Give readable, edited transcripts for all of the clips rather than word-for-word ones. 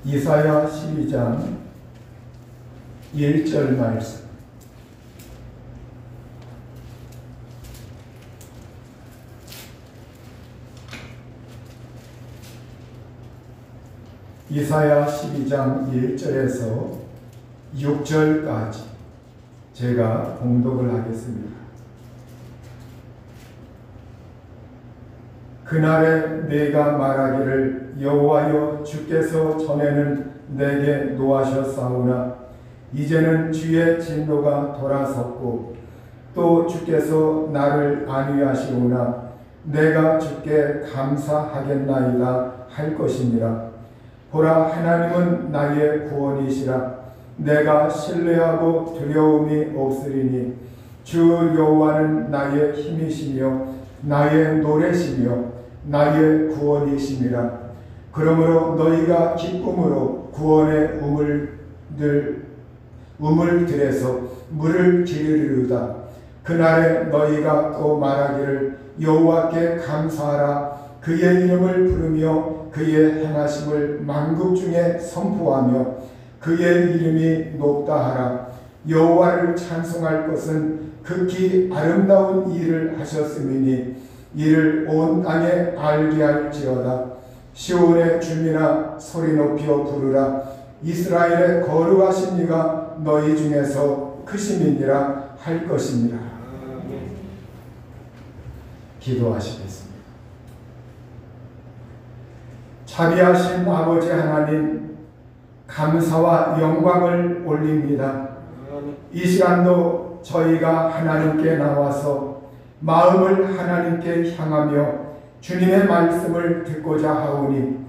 이사야 12장 1절 말씀. 이사야 12장 1절에서 6절까지 제가 봉독을 하겠습니다. 그날에 내가 말하기를 여호와여 주께서 전에는 내게 노하셨사오나 이제는 주의 진노가 돌아섰고 또 주께서 나를 안위하시오나 내가 주께 감사하겠나이다 할 것이니라. 보라, 하나님은 나의 구원이시라. 내가 신뢰하고 두려움이 없으리니 주 여호와는 나의 힘이시며 나의 노래시며 나의 구원이시니라. 그러므로 너희가 기쁨으로 구원의 우물들에서 물을 기르리로다. 그날에 너희가 또 말하기를 여호와께 감사하라. 그의 이름을 부르며 그의 행하심을 만국 중에 선포하며 그의 이름이 높다 하라. 여호와를 찬송할 것은 극히 아름다운 일을 하셨음이니 이를 온 땅에 알게 할지어다. 시온의 주민아 소리 높여 부르라. 이스라엘의 거룩하신 이가 너희 중에서 크심이니라 할 것이니라. 기도하시겠습니다. 자비하신 아버지 하나님, 감사와 영광을 올립니다. 이 시간도 저희가 하나님께 나와서 마음을 하나님께 향하며 주님의 말씀을 듣고자 하오니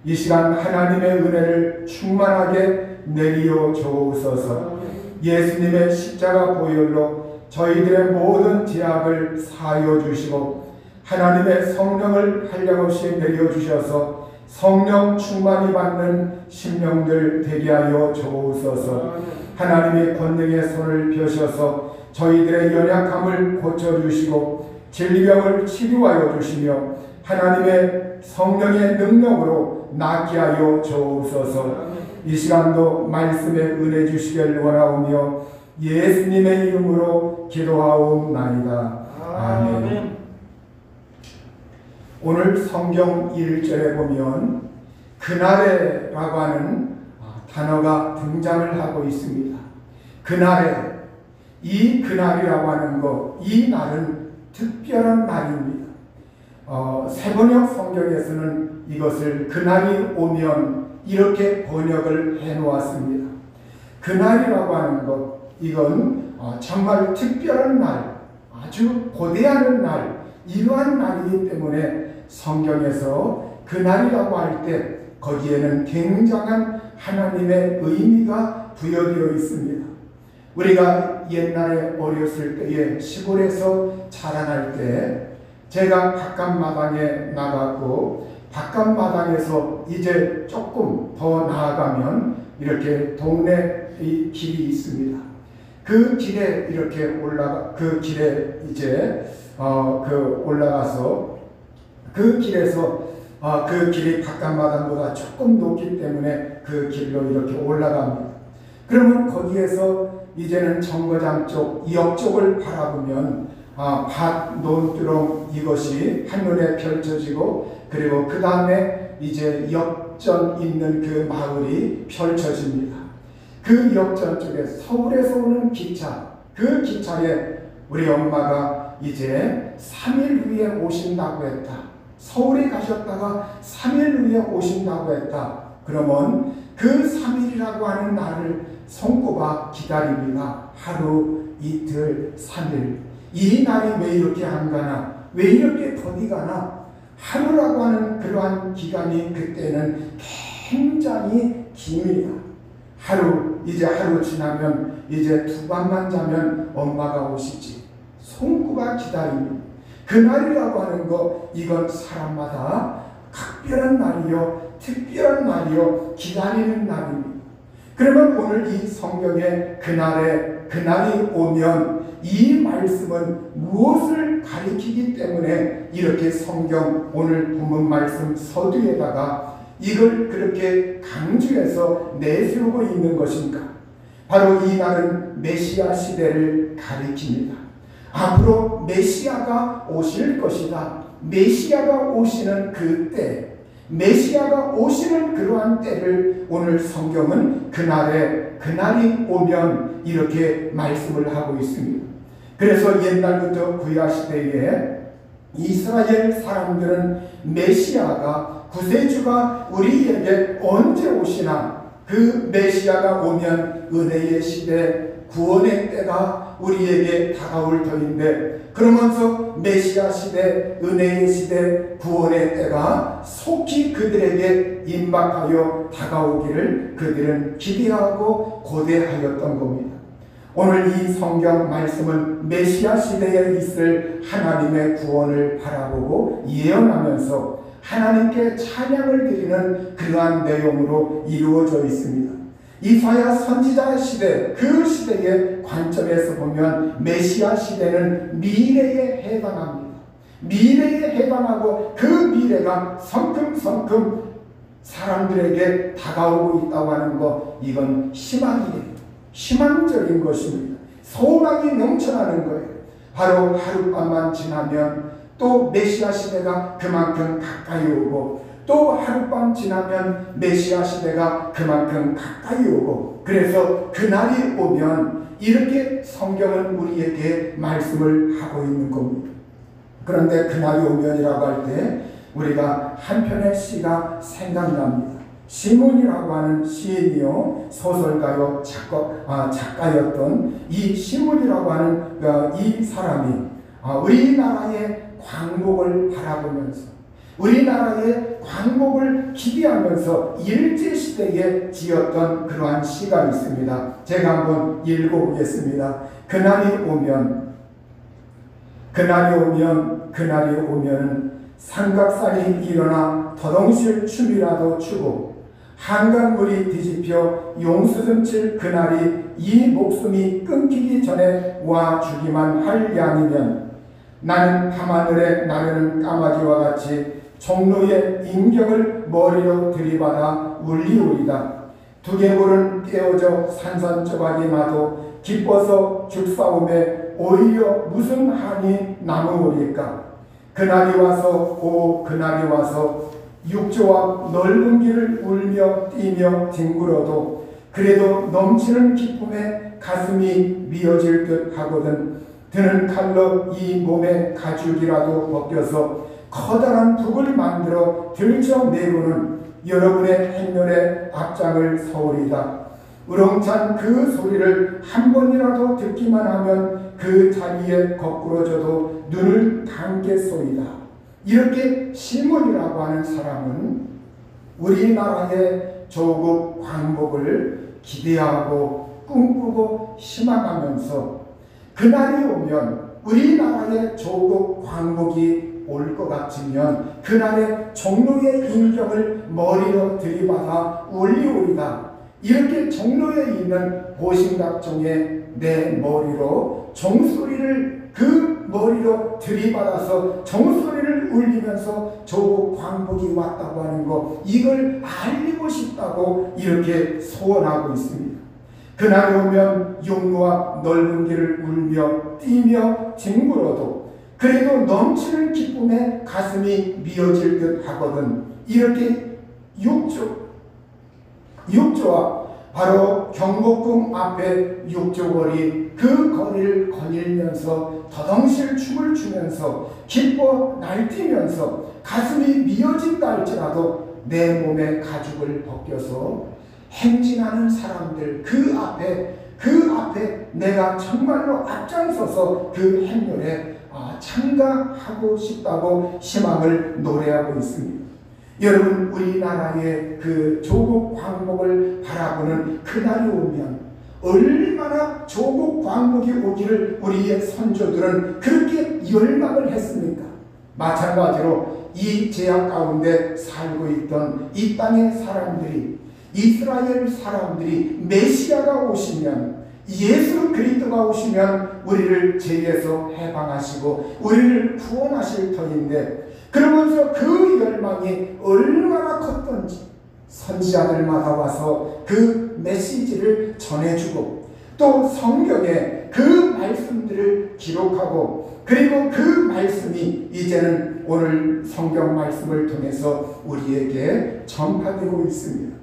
이 시간 하나님의 은혜를 충만하게 내리어 주옵소서. 예수님의 십자가 보혈로 저희들의 모든 죄악을 사하여 주시고 하나님의 성령을 한량없이 내려 주셔서 성령 충만히 받는 심령들 되게 하여 주옵소서. 하나님의 권능의 손을 펴셔서 저희들의 연약함을 고쳐주시고 질병을 치료하여 주시며 하나님의 성령의 능력으로 낫게 하여 주옵소서. 이 시간도 말씀에 은혜 주시길 원하오며 예수님의 이름으로 기도하옵나이다. 아멘. 오늘 성경 1절에 보면 그날에라고 하는 단어가 등장을 하고 있습니다. 그날에, 이 그날이라고 하는 것, 이 날은 특별한 날입니다. 세번역 성경에서는 이것을 그날이 오면 이렇게 번역을 해놓았습니다. 그날이라고 하는 것, 이건 정말 특별한 날, 아주 고대하는 날, 이러한 날이기 때문에 성경에서 그날이라고 할 때 거기에는 굉장한 하나님의 의미가 부여되어 있습니다. 우리가 옛날에 어렸을 때에 시골에서 자라날 때 제가 바깥마당에 나갔고 바깥마당에서 이제 조금 더 나아가면 이렇게 동네 길이 있습니다. 그 길에 이렇게 그 길에 이제 올라가서 그 길에서 그 길이 바깥마당보다 조금 높기 때문에 그 길로 이렇게 올라갑니다. 그러면 거기에서 이제는 정거장 쪽, 역 쪽을 바라보면 밭, 논두렁 이것이 한눈에 펼쳐지고 그리고 그 다음에 이제 역전 있는 그 마을이 펼쳐집니다. 그 역전 쪽에 서울에서 오는 기차, 그 기차에 우리 엄마가 이제 3일 후에 오신다고 했다. 서울에 가셨다가 3일 후에 오신다고 했다. 그러면 그 3일이라고 하는 날을 손꼽아 기다립니다. 하루, 이틀, 3일. 이 날이 왜 이렇게 안 가나? 왜 이렇게 더디 가나? 하루라고 하는 그러한 기간이 그때는 굉장히 깁니다. 이제 하루 지나면 이제 두 밤만 자면 엄마가 오시지. 손꼽아 기다립니다. 그날이라고 하는 거, 이건 사람마다 각별한 날이요, 특별한 날이요, 기다리는 날입니다. 그러면 오늘 이 성경에 그날이 오면 이 말씀은 무엇을 가리키기 때문에 이렇게 성경 오늘 본문 말씀 서두에다가 이걸 그렇게 강조해서 내세우고 있는 것인가? 바로 이 날은 메시아 시대를 가리킵니다. 앞으로 메시아가 오실 것이다. 메시아가 오시는 그 때, 메시아가 오시는 그러한 때를 오늘 성경은 그날이 오면 이렇게 말씀을 하고 있습니다. 그래서 옛날부터 구약 시대에 이스라엘 사람들은 메시아가 구세주가 우리에게 언제 오시나, 그 메시아가 오면 은혜의 시대, 구원의 때가 우리에게 다가올 터인데, 그러면서 메시아 시대, 은혜의 시대, 구원의 때가 속히 그들에게 임박하여 다가오기를 그들은 기대하고 고대하였던 겁니다. 오늘 이 성경 말씀은 메시아 시대에 있을 하나님의 구원을 바라보고 예언하면서 하나님께 찬양을 드리는 그러한 내용으로 이루어져 있습니다. 이사야 선지자 시대, 그 시대의 관점에서 보면 메시아 시대는 미래에 해당합니다. 미래에 해당하고 그 미래가 성큼성큼 사람들에게 다가오고 있다고 하는 것, 이건 희망이에요. 희망적인 것입니다. 소망이 넘쳐나는 거예요. 바로 하룻밤만 지나면 또 메시아 시대가 그만큼 가까이 오고, 또 하룻밤 지나면 메시아 시대가 그만큼 가까이 오고, 그래서 그날이 오면 이렇게 성경은 우리에게 말씀을 하고 있는 겁니다. 그런데 그날이 오면이라고 할 때 우리가 한 편의 시가 생각납니다. 시몬이라고 하는 시인이요, 소설가요, 작가였던 이 시몬이라고 하는 이 사람이 우리나라의 광복을 바라보면서, 우리나라의 광복을 기대하면서 일제시대에 지었던 그러한 시가 있습니다. 제가 한번 읽어보겠습니다. 그날이 오면 삼각산이 일어나 더덩실 춤이라도 추고, 한강물이 뒤집혀 용수점 칠 그날이 이 목숨이 끊기기 전에 와 주기만 할 양이면, 나는 밤하늘에 나르는 까마귀와 같이 종로의 인경을 머리로 들이받아 울리우리다. 두개골은 깨어져 산산조각이 나도 기뻐서 죽사오매 오히려 무슨 한이 남으오리까. 그날이 와서 육조와 넓은 길을 울며 뛰며 뒹굴어도 그래도 넘치는 기쁨에 가슴이 미어질 듯 하거든. 드는 칼로 이 몸의 가죽이라도 벗겨서 커다란 북을 만들어 들쳐내고는 여러분의 행렬의 앞장을 서오리다. 우렁찬 그 소리를 한 번이라도 듣기만 하면 그 자리에 거꾸러져도 눈을 감겠소이다. 이렇게 시몬이라고 하는 사람은 우리나라의 조국 광복을 기대하고 꿈꾸고 희망하면서, 그날이 오면 우리나라의 조국 광복이 올 것 같으면 그날의 종로의 인경을 머리로 들이받아 울리우리다. 이렇게 종로에 있는 보신각종에 내 머리로 종소리를, 그 머리로 들이받아서 종소리를 울리면서 조국 광복이 왔다고 하는 것, 이걸 알리고 싶다고 이렇게 소원하고 있습니다. 그날 오면 용로와 넓은 길을 울며 뛰며 뒹굴어도 그래도 넘치는 기쁨에 가슴이 미어질 듯 하거든. 이렇게 육조와 바로 경복궁 앞에 육조거리, 그 거리를 거닐면서 더덩실 춤을 추면서 기뻐 날뛰면서 가슴이 미어진다 할지라도 내 몸의 가죽을 벗겨서 행진하는 사람들, 그 앞에 내가 정말로 앞장서서 그 행렬에 참가하고 싶다고 희망을 노래하고 있습니다. 여러분, 우리나라의 그 조국 광복을 바라보는 그날이 오면 얼마나 조국 광복이 오기를 우리의 선조들은 그렇게 열망을 했습니까? 마찬가지로 이 제약 가운데 살고 있던 이 땅의 사람들이, 이스라엘 사람들이 메시아가 오시면, 예수 그리스도가 오시면 우리를 죄에서 해방하시고 우리를 구원하실 터인데, 그러면서 그 열망이 얼마나 컸던지, 선지자들마다 와서 그 메시지를 전해주고 또 성경에 그 말씀들을 기록하고 그리고 그 말씀이 이제는 오늘 성경 말씀을 통해서 우리에게 전파되고 있습니다.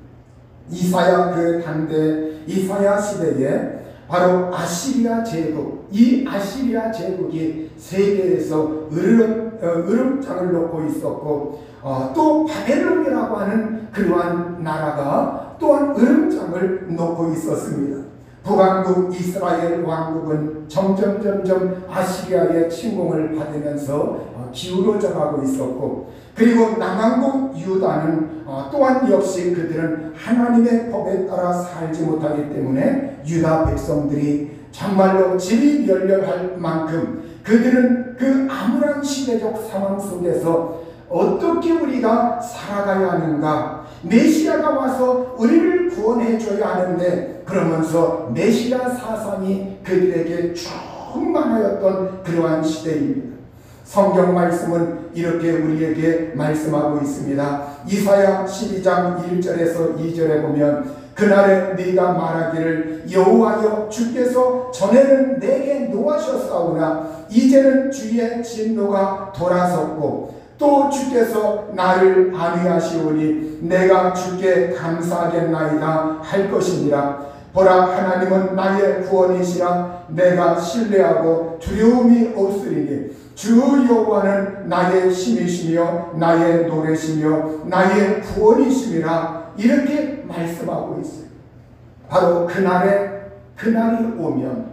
이사야 그 당대 이사야 시대에 바로 아시리아 제국, 이 아시리아 제국이 세계에서 으름장을 놓고 있었고 또 바벨론이라고 하는 그러한 나라가 또한 으름장을 놓고 있었습니다. 북왕국 이스라엘 왕국은 점점 아시리아의 침공을 받으면서 기울어져 가고 있었고 그리고 남왕국 유다는 또한 역시 그들은 하나님의 법에 따라 살지 못하기 때문에 유다 백성들이 정말로 지리멸렬할 만큼 그들은 그 암울한 시대적 상황 속에서 어떻게 우리가 살아가야 하는가, 메시아가 와서 우리를 구원해 줘야 하는데 그러면서 메시아 사상이 그들에게 충만하였던 그러한 시대입니다. 성경 말씀은 이렇게 우리에게 말씀하고 있습니다. 이사야 12장 1절에서 2절에 보면 그날에 네가 말하기를 여호와여 주께서 전에는 내게 노하셨사오나 이제는 주의 진노가 돌아섰고 또 주께서 나를 안위하시오니 내가 주께 감사하겠나이다 할 것이니라. 보라 하나님은 나의 구원이시라. 내가 신뢰하고 두려움이 없으리니 주 여호와는 나의 힘이시며 나의 노래시며 나의 구원이시니라. 이렇게 말씀하고 있어요. 바로 그날이 오면,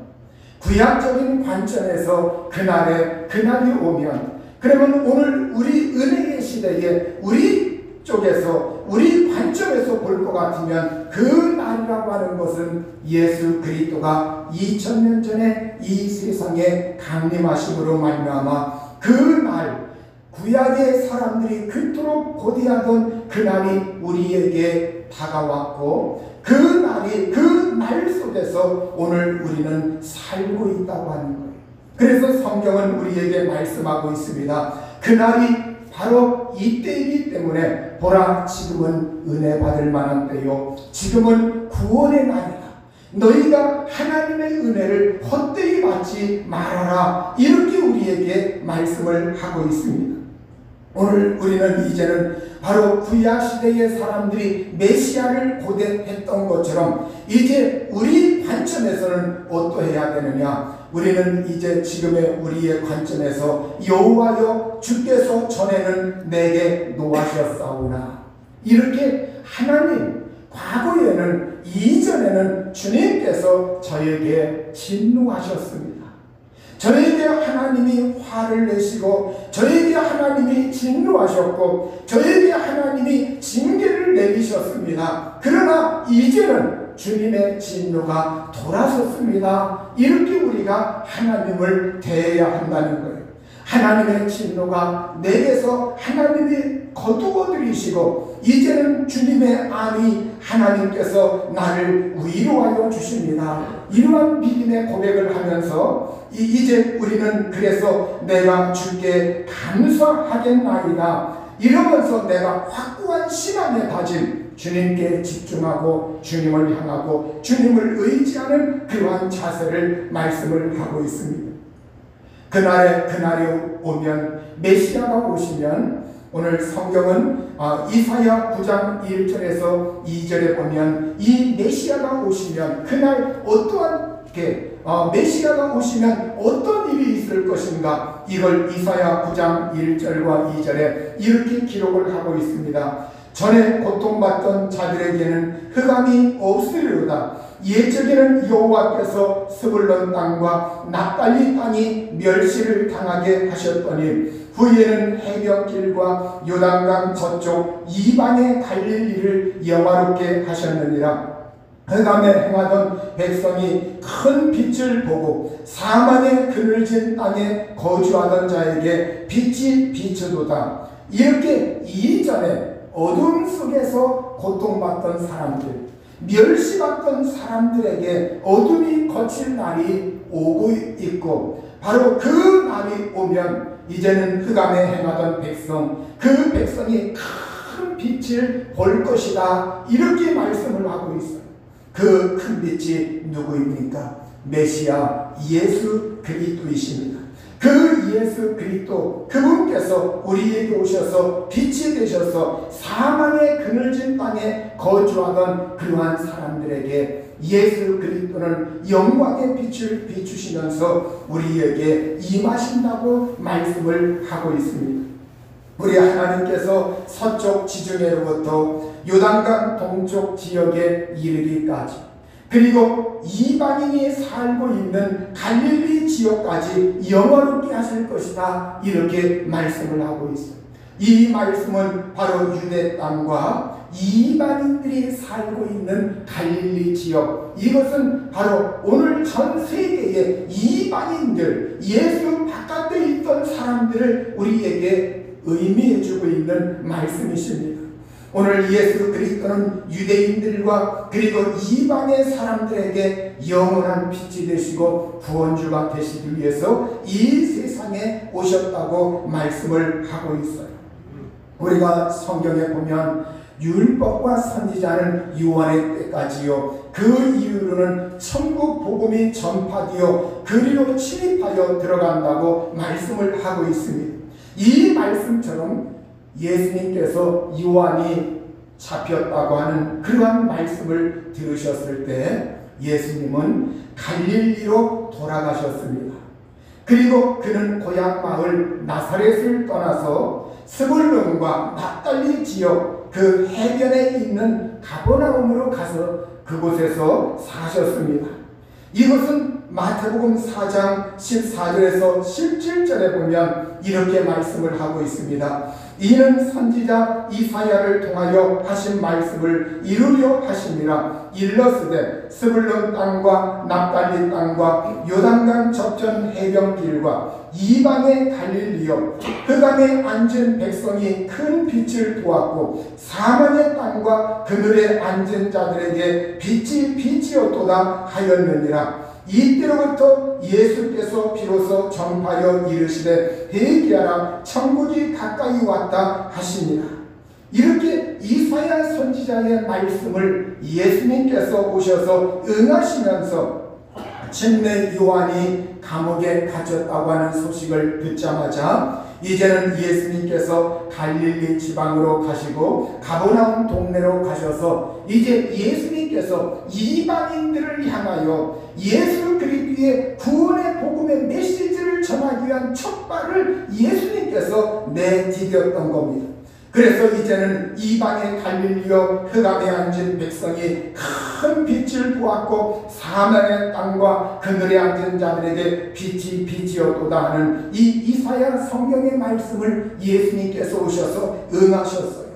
구약적인 관점에서 그날이 오면, 그러면 오늘 우리 은혜의 시대에 우리 쪽에서 우리 관점에서 볼 것 같으면 그 날이라고 하는 것은 예수 그리스도가 2000년 전에 이 세상에 강림하심으로 말미암아 그 날, 구약의 사람들이 그토록 고대하던 그 날이 우리에게 다가왔고 그 날 속에서 오늘 우리는 살고 있다고 하는 거예요. 그래서 성경은 우리에게 말씀하고 있습니다. 그날이 바로 이때이기 때문에 보라 지금은 은혜 받을 만한 때요, 지금은 구원의 날이다. 너희가 하나님의 은혜를 헛되이 받지 말아라. 이렇게 우리에게 말씀을 하고 있습니다. 오늘 우리는 이제는 바로 구약시대의 사람들이 메시아를 고대했던 것처럼 이제 우리 관점에서는 어떠해야 되느냐, 우리는 이제 지금의 우리의 관점에서 여호와여 주께서 전에는 내게 노하셨사오나, 이렇게 하나님, 과거에는 이전에는 주님께서 저에게 진노하셨습니다. 저에게 하나님이 화를 내시고 저에게 하나님이 진노하셨고 저에게 하나님이 징계를 내리셨습니다. 그러나 이제는 주님의 진노가 돌아섰습니다. 이렇게 우리가 하나님을 대해야 한다는 거예요. 하나님의 진노가 내게서 하나님이 거두어들이시고 이제는 주님의 안이 하나님께서 나를 위로하여 주십니다. 이러한 믿음의 고백을 하면서 이제 우리는 그래서 내가 주께 감사하겠나이다 이러면서 내가 확고한 신앙의 다짐, 주님께 집중하고 주님을 향하고 주님을 의지하는 그러한 자세를 말씀을 하고 있습니다. 그날이 오면, 메시아가 오시면, 오늘 성경은 이사야 9장 1절에서 2절에 보면 이 메시아가 오시면 그날 어떠한 메시아가 오시면 어떤 일이 있을 것인가, 이걸 이사야 9장 1절과 2절에 이렇게 기록을 하고 있습니다. 전에 고통받던 자들에게는 흑암이 없으리로다. 옛적에는 여호와께서 스불론 땅과 납달리 땅이 멸시를 당하게 하셨더니 후에는 해변길과 요단강 저쪽 이방에 달릴 일을 영화롭게 하셨느니라. 흑암에 행하던 백성이 큰 빛을 보고 사망의 그늘진 땅에 거주하던 자에게 빛이 비추도다. 이렇게 이전에 어둠 속에서 고통받던 사람들, 멸시받던 사람들에게 어둠이 거칠 날이 오고 있고, 바로 그 날이 오면 이제는 흑암에 행하던 백성, 그 백성이 큰 빛을 볼 것이다. 이렇게 말씀을 하고 있어요. 그 큰 빛이 누구입니까? 메시아 예수 그리스도이십니다. 그 예수 그리스도 그분께서 우리에게 오셔서 빛이 되셔서 사망의 그늘진 땅에 거주하던 그러한 사람들에게 예수 그리스도는 영광의 빛을 비추시면서 우리에게 임하신다고 말씀을 하고 있습니다. 우리 하나님께서 서쪽 지중해로부터 요단강 동쪽 지역에 이르기까지, 그리고 이방인이 살고 있는 갈릴리 지역까지 영화롭게 하실 것이다. 이렇게 말씀을 하고 있어요. 이 말씀은 바로 유대 땅과 이방인들이 살고 있는 갈릴리 지역, 이것은 바로 오늘 전 세계의 이방인들, 예수 바깥에 있던 사람들을 우리에게 의미해주고 있는 말씀이십니다. 오늘 예수 그리스도는 유대인들과 그리고 이방의 사람들에게 영원한 빛이 되시고 구원주가 되시기 위해서 이 세상에 오셨다고 말씀을 하고 있어요. 우리가 성경에 보면 율법과 선지자는 요한의 때까지요, 그 이후로는 천국 복음이 전파되어 그리로 침입하여 들어간다고 말씀을 하고 있습니다. 이 말씀처럼 예수님께서 요한이 잡혔다고 하는 그러한 말씀을 들으셨을 때 예수님은 갈릴리로 돌아가셨습니다. 그리고 그는 고향 마을 나사렛을 떠나서 스불론과 납달리 지역 그 해변에 있는 가버나움으로 가서 그곳에서 사셨습니다. 이것은 마태복음 4장 14절에서 17절에 보면 이렇게 말씀을 하고 있습니다. 이는 선지자 이사야를 통하여 하신 말씀을 이루려 하심이라. 일러스되 스불론 땅과 납달리 땅과 요단강 저편 해변길과 이방의 갈릴리여, 그강에 앉은 백성이 큰 빛을 보았고 사망의 땅과 그늘에 앉은 자들에게 빛이 빛이었도다 하였느니라. 이때로부터 예수께서 비로소 전파하여 이르시되 회개하라, 천국이 가까이 왔다 하시니라. 이렇게 이사야 선지자의 말씀을 예수님께서 오셔서 응하시면서 침례 요한이 감옥에 갇혔다고 하는 소식을 듣자마자 이제는 예수님께서 갈릴리 지방으로 가시고 가버나움 동네로 가셔서 이제 예수님께서 이방인들을 향하여 예수 그리스도의 구원의 복음의 메시지를 전하기 위한 첫 발을 예수님께서 내디뎠던 겁니다. 그래서 이제는 이방의 갈릴리여, 흑암에 앉은 백성이 큰 빛을 보았고 사망의 땅과 그늘에 앉은 자들에게 빛이 빛이었도다 하는 이 이사야 성경의 말씀을 예수님께서 오셔서 응하셨어요.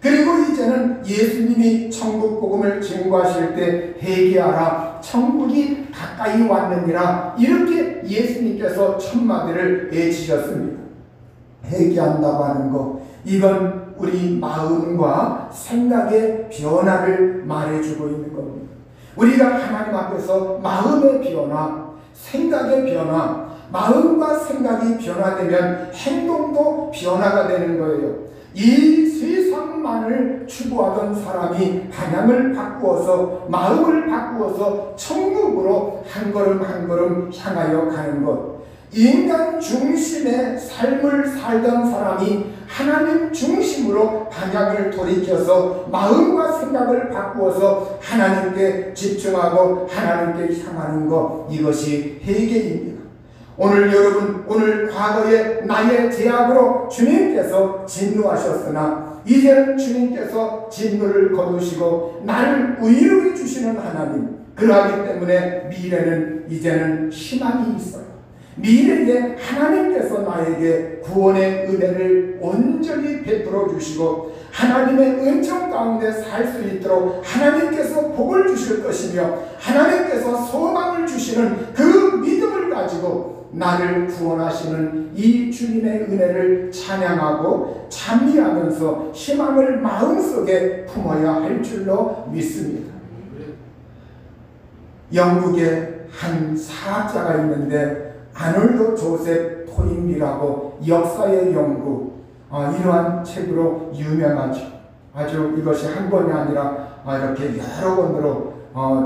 그리고 이제는 예수님이 천국 복음을 증거하실 때 회개하라, 천국이 가까이 왔느니라, 이렇게 예수님께서 천마디를 외치셨습니다. 회개한다고 하는 것, 이건 우리 마음과 생각의 변화를 말해주고 있는 겁니다. 우리가 하나님 앞에서 마음의 변화, 생각의 변화, 마음과 생각이 변화되면 행동도 변화가 되는 거예요. 이 세상만을 추구하던 사람이 방향을 바꾸어서, 마음을 바꾸어서 천국으로 한 걸음 한 걸음 향하여 가는 것. 인간 중심의 삶을 살던 사람이 하나님 중심으로 방향을 돌이켜서 마음과 생각을 바꾸어서 하나님께 집중하고 하나님께 향하는 것, 이것이 회개입니다. 오늘 여러분, 오늘 과거에 나의 죄악으로 주님께서 진노하셨으나 이제는 주님께서 진노를 거두시고 나를 의롭게 주시는 하나님, 그러하기 때문에 미래는 이제는 희망이 있어요. 미래에 하나님께서 나에게 구원의 은혜를 온전히 베풀어 주시고 하나님의 은총 가운데 살 수 있도록 하나님께서 복을 주실 것이며 하나님께서 소망을 주시는 그 믿음을 가지고 나를 구원하시는 이 주님의 은혜를 찬양하고 찬미하면서 희망을 마음속에 품어야 할 줄로 믿습니다. 영국에 한 사학자가 있는데 아놀드 조셉 토인비라고 역사의 연구, 이러한 책으로 유명하죠. 아주 이것이 한 번이 아니라 이렇게 여러 번으로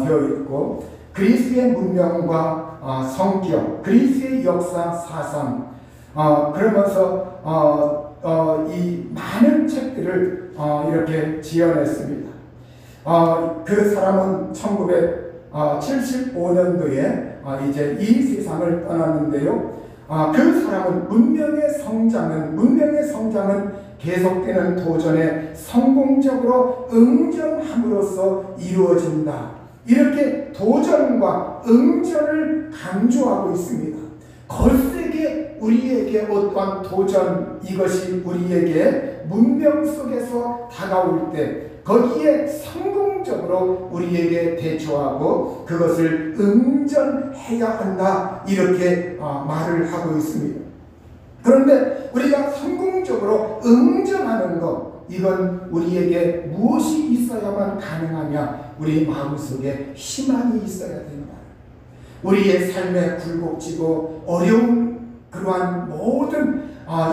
되어 있고, 그리스의 문명과 성격, 그리스의 역사, 사상, 그러면서 이 많은 책들을 이렇게 지어냈습니다. 그 사람은 1975년도에 이제 이 세상을 떠났는데요. 그 사람은 문명의 성장은 계속되는 도전에 성공적으로 응전함으로써 이루어진다. 이렇게 도전과 응전을 강조하고 있습니다. 거세게 우리에게 어떠한 도전, 이것이 우리에게 문명 속에서 다가올 때 거기에 성공적으로 우리에게 대처하고 그것을 응전해야 한다, 이렇게 말을 하고 있습니다. 그런데 우리가 성공적으로 응전하는 것, 이건 우리에게 무엇이 있어야만 가능하냐? 우리 마음속에 희망이 있어야 된다. 우리의 삶에 굴곡지고 어려운 그러한 모든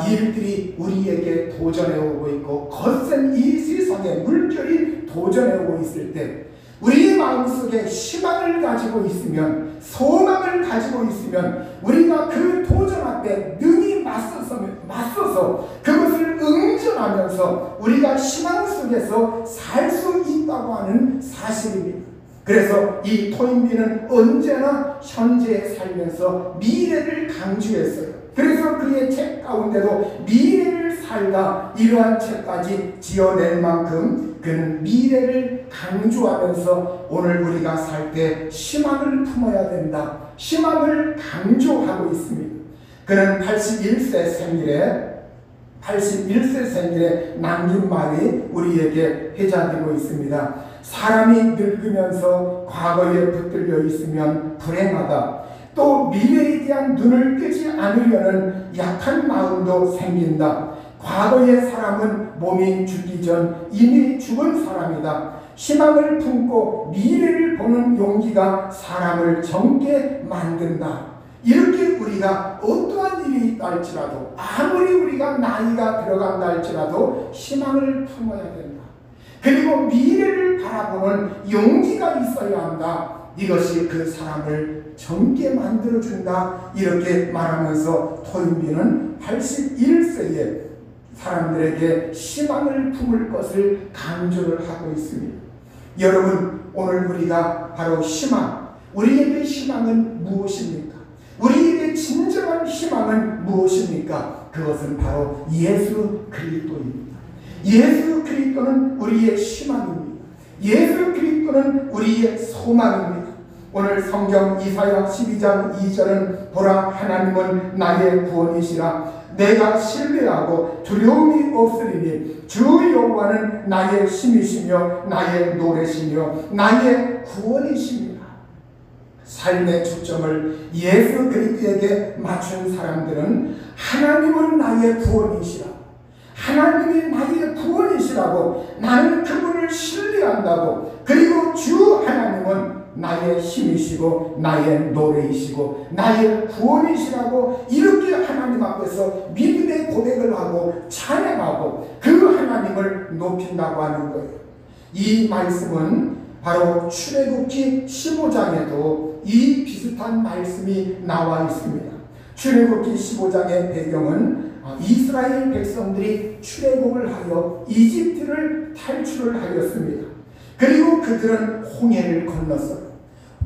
일들이 우리에게 도전해 오고 있고 거센 이 세상에 물결이 도전해 오고 있을 때 우리의 마음속에 희망을 가지고 있으면, 소망을 가지고 있으면 우리가 그 도전 앞에 능히 맞서서 그것을 응전하면서 우리가 희망 속에서 살 수 있다고 하는 사실입니다. 그래서 이 토인비는 언제나 현재에 살면서 미래를 강조했어요. 그래서 그의 책 가운데도 미래를 살다, 이러한 책까지 지어낼 만큼 그는 미래를 강조하면서 오늘 우리가 살 때 희망을 품어야 된다, 희망을 강조하고 있습니다. 그는 81세 생일에 남긴 말이 우리에게 회자되고 있습니다. 사람이 늙으면서 과거에 붙들려 있으면 불행하다. 또 미래에 대한 눈을 뜨지 않으려는 약한 마음도 생긴다. 과거의 사람은 몸이 죽기 전 이미 죽은 사람이다. 희망을 품고 미래를 보는 용기가 사람을 젊게 만든다. 이렇게 우리가 어떠한 일이 있다 할지라도, 아무리 우리가 나이가 들어간다 할지라도 희망을 품어야 된다. 그리고 미래를 바라보는 용기가 있어야 한다. 이것이 그 사람을 젊게 만들어준다. 이렇게 말하면서 토인비는 81세에 사람들에게 희망을 품을 것을 강조를 하고 있습니다. 여러분, 오늘 우리가 바로 희망, 우리에게 희망은 무엇입니까? 우리에게 진정한 희망은 무엇입니까? 그것은 바로 예수 그리스도입니다. 예수 그리스도는 우리의 희망입니다. 예수 그리스도는 우리의 소망입니다. 오늘 성경 이사야 12장 2절은 보라, 하나님은 나의 구원이시라. 내가 신뢰하고 두려움이 없으리니 주 여호와는 나의 힘이시며 나의 노래시며 나의 구원이십니다. 삶의 초점을 예수 그리스도에게 맞춘 사람들은 하나님은 나의 구원이시라, 하나님이 나의 구원이시라고, 나는 그분을 신뢰한다고, 그리고 주 하나님은 나의 힘이시고 나의 노래이시고 나의 구원이시라고, 이렇게 하나님 앞에서 믿음의 고백을 하고 찬양하고 그 하나님을 높인다고 하는 거예요. 이 말씀은 바로 출애굽기 15장에도 이 비슷한 말씀이 나와 있습니다. 출애굽기 15장의 배경은 이스라엘 백성들이 출애굽을 하여 이집트를 탈출을 하였습니다. 그리고 그들은 홍해를 건넜어요.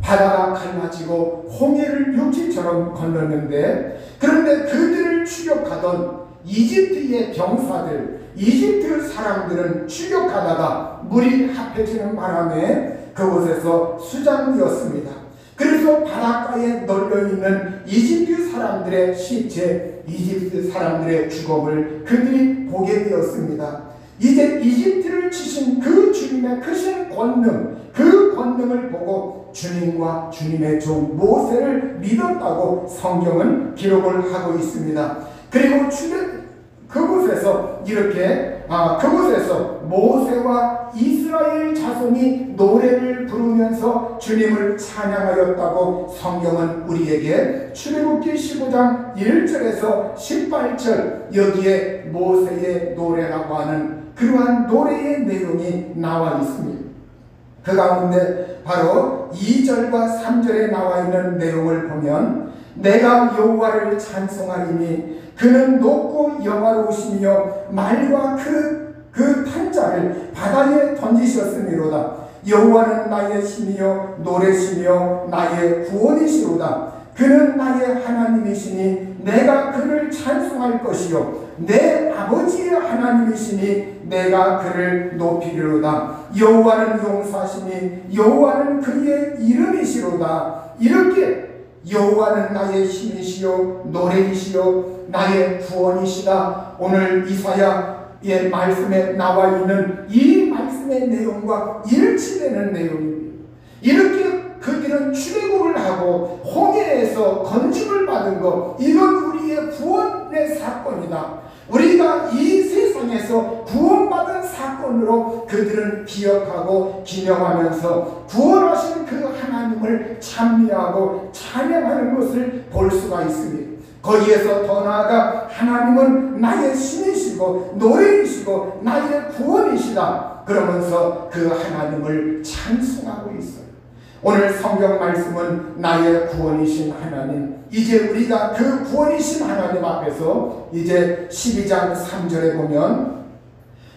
바다가 갈라지고 홍해를 육지처럼 건넜는데, 그런데 그들을 추격하던 이집트의 병사들, 이집트 사람들은 추격하다가 물이 합해지는 바람에 그곳에서 수장되었습니다. 그래서 바닷가에 널려있는 이집트 사람들의 시체, 이집트 사람들의 죽음을 그들이 보게 되었습니다. 이제 이집트를 치신 그 주님의 크신 권능, 그 권능을 보고 주님과 주님의 종 모세를 믿었다고 성경은 기록을 하고 있습니다. 그리고 그곳에서 그곳에서 모세와 이스라엘 자손이 노래를 부르면서 주님을 찬양하였다고 성경은 우리에게 출애굽기 15장 1절에서 18절, 여기에 모세의 노래라고 하는 그러한 노래의 내용이 나와 있습니다. 그 가운데 바로 2절과 3절에 나와 있는 내용을 보면 내가 여호와를 찬송하리니 그는 높고 영화로우시며 말과 그 탄자를 바다에 던지셨음이로다. 여호와는 나의 힘이요 노래시며 나의 구원이시로다. 그는 나의 하나님이시니 내가 그를 찬송할 것이요 내 아버지의 하나님이시니 내가 그를 높이리로다. 여호와는 용사시니 여호와는 그의 이름이시로다. 이렇게 여호와는 나의 힘이시요 노래이시요 나의 구원이시다. 오늘 이사야의 말씀에 나와 있는 이 말씀의 내용과 일치되는 내용입니다. 이렇게 그들은 출애굽을 하고 홍해에서 건짐을 받은 것, 이건 우리의 구원의 사건이다. 우리가 이 세상에서 구원받은 사건으로 그들은 기억하고 기념하면서 구원하신 그 하나님을 찬미하고 찬양하는 것을 볼 수가 있습니다. 거기에서 더 나아가 하나님은 나의 신이시고 노래이시고 나의 구원이시다 그러면서 그 하나님을 찬송하고 있어요. 오늘 성경 말씀은 나의 구원이신 하나님, 이제 우리가 그 구원이신 하나님 앞에서 이제 12장 3절에 보면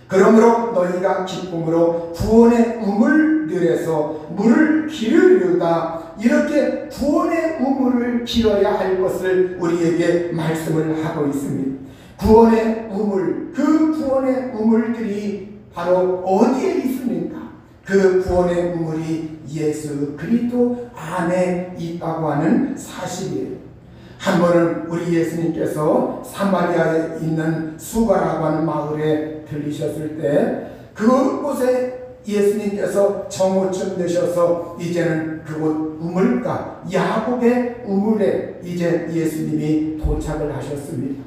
그러므로 너희가 기쁨으로 구원의 우물들에서 물을 기르리로다. 이렇게 구원의 우물을 기러야 할 것을 우리에게 말씀을 하고 있습니다. 구원의 우물, 그 구원의 우물들이 바로 어디에 있습니까? 그 구원의 우물이 예수 그리스도 안에 있다고 하는 사실이에요. 한 번은 우리 예수님께서 사마리아에 있는 수가라고 하는 마을에 들리셨을 때 그곳에 예수님께서 정오쯤 되셔서 이제는 그곳 우물가 야곱의 우물에 이제 예수님이 도착을 하셨습니다.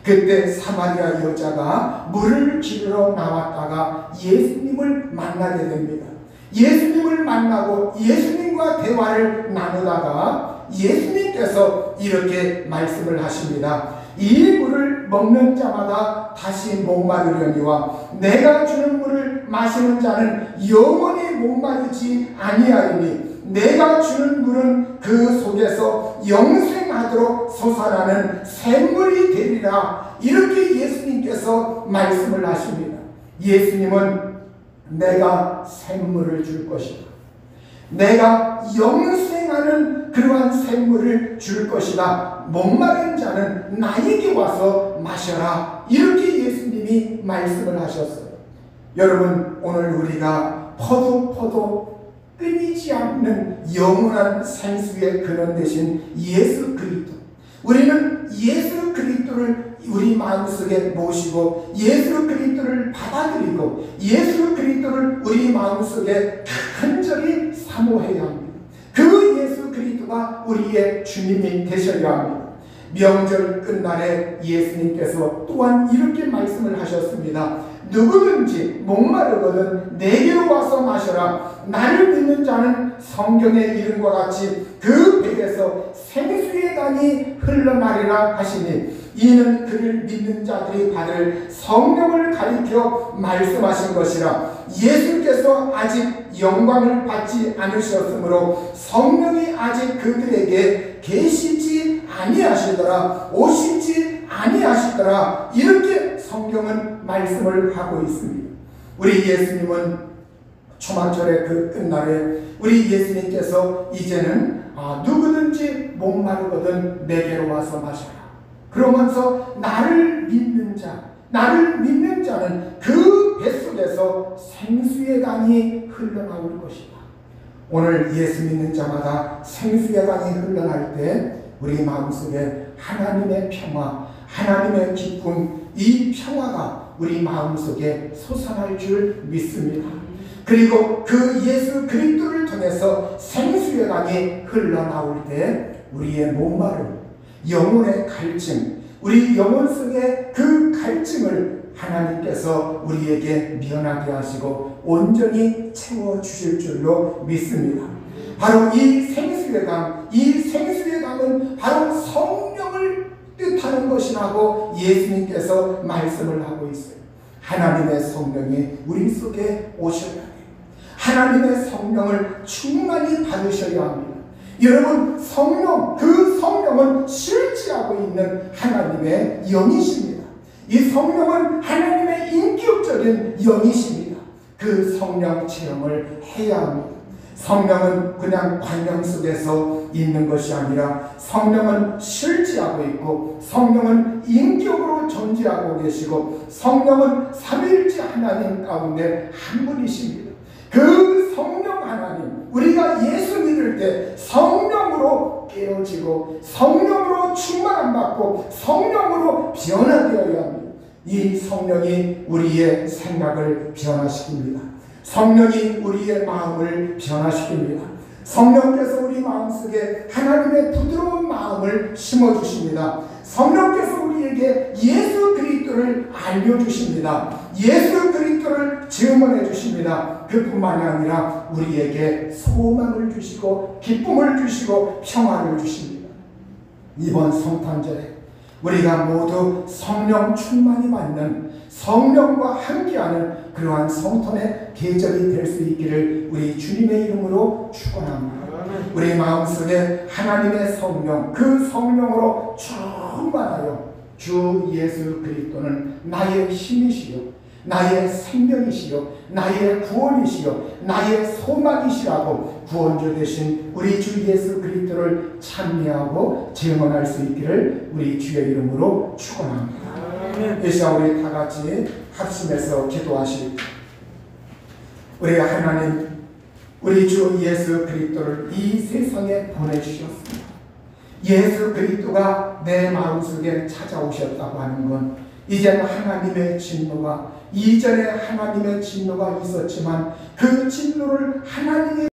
그때 사마리아 여자가 물을 기르러 나왔다가 예수님을 만나게 됩니다. 예수님을 만나고 예수님과 대화를 나누다가 예수님께서 이렇게 말씀을 하십니다. 이 물을 먹는 자마다 다시 목마르려니와 내가 주는 물을 마시는 자는 영원히 목마르지 아니하리니 내가 주는 물은 그 속에서 영생하도록 솟아나는 샘물이 되리라. 이렇게 예수님께서 말씀을 하십니다. 예수님은 내가 샘물을 줄 것이다. 내가 영생하는 그러한 샘물을 줄 것이다. 목마른 자는 나에게 와서 마셔라. 이렇게 예수님이 말씀을 하셨어요. 여러분, 오늘 우리가 퍼도 끊이지 않는 영원한 생수의 근원 되신 예수 그리스도, 우리는 예수 그리스도를 우리 마음속에 모시고 예수 그리스도를 받아들이고 예수 그리스도를 우리 마음속에 간절히 사모해야 합니다. 그 예수 그리스도가 우리의 주님이 되셔야 합니다. 명절 끝날에 예수님께서 또한 이렇게 말씀을 하셨습니다. 누구든지 목마르거든 내게로 와서 마셔라. 나를 믿는 자는 성경의 이름과 같이 그 배에서 생수의 강이 흘러나리라 하시니 이는 그를 믿는 자들이 받을 성령을 가리켜 말씀하신 것이라. 예수께서 아직 영광을 받지 않으셨으므로 성령이 아직 그들에게 계시지 아니하시더라. 오시지 아니하시더라. 이렇게 성경은 말씀을 하고 있습니다. 우리 예수님은 초막절의 그 끝날에 우리 예수님께서 이제는 누구든지 목마르거든 내게로 와서 마셔라. 그러면서 나를 믿는 자는 그 뱃속에서 생수의 강이 흘러나올 것이다. 오늘 예수 믿는 자마다 생수의 강이 흘러날 때 우리 마음속에 하나님의 평화, 하나님의 기쁨, 이 평화가 우리 마음속에 솟아날 줄 믿습니다. 그리고 그 예수 그리스도를 통해서 생수의 강이 흘러나올 때 우리의 목마름, 영혼의 갈증, 우리 영혼 속의 그 갈증을 하나님께서 우리에게 면하게 하시고 온전히 채워주실 줄로 믿습니다. 바로 이 생수의 강, 이 생수의 강은 바로 성령을 뜻하는 것이라고 예수님께서 말씀을 하고 있어요. 하나님의 성령이 우리 속에 오셔야 돼요. 하나님의 성령을 충만히 받으셔야 합니다. 여러분, 성령, 그 성령은 실제하고 있는 하나님의 영이십니다. 이 성령은 하나님의 인격적인 영이십니다. 그 성령 체험을 해야 합니다. 성령은 그냥 관념 속에서 있는 것이 아니라 성령은 실제하고 있고, 성령은 인격으로 존재하고 계시고, 성령은 삼위일체 하나님 가운데 한 분이십니다. 그 성령 하나님, 우리가 예수 믿을 때 성령으로 깨어지고 성령으로 충만함 받고 성령으로 변화되어야 합니다. 이 성령이 우리의 생각을 변화시킵니다. 성령이 우리의 마음을 변화시킵니다. 성령께서 우리 마음속에 하나님의 부드러운 마음을 심어주십니다. 성령께서 우리에게 예수 그리스도를 알려주십니다. 예수 그리스도를 증언해 주십니다. 그뿐만이 아니라 우리에게 소망을 주시고 기쁨을 주시고 평안을 주십니다. 이번 성탄절에 우리가 모두 성령 충만히 받는, 성령과 함께하는 그러한 성탄의 계절이 될 수 있기를 우리 주님의 이름으로 축원합니다. 우리 마음속에 하나님의 성령, 그 성령으로 충만하여 주 예수 그리스도는 나의 힘이시요, 나의 생명이시요, 나의 구원이시요, 나의 소망이시라고 구원주 되신 우리 주 예수 그리스도를 찬미하고 증언할 수 있기를 우리 주의 이름으로 축원합니다. 이 시간 우리 다 같이 합심해서 기도하시고, 우리 하나님, 우리 주 예수 그리스도를 이 세상에 보내주셨습니다. 예수 그리스도가 내 마음속에 찾아오셨다고 하는 건 이제는 하나님의 진노가, 이전에 하나님의 진노가 있었지만 그 진노를 하나님의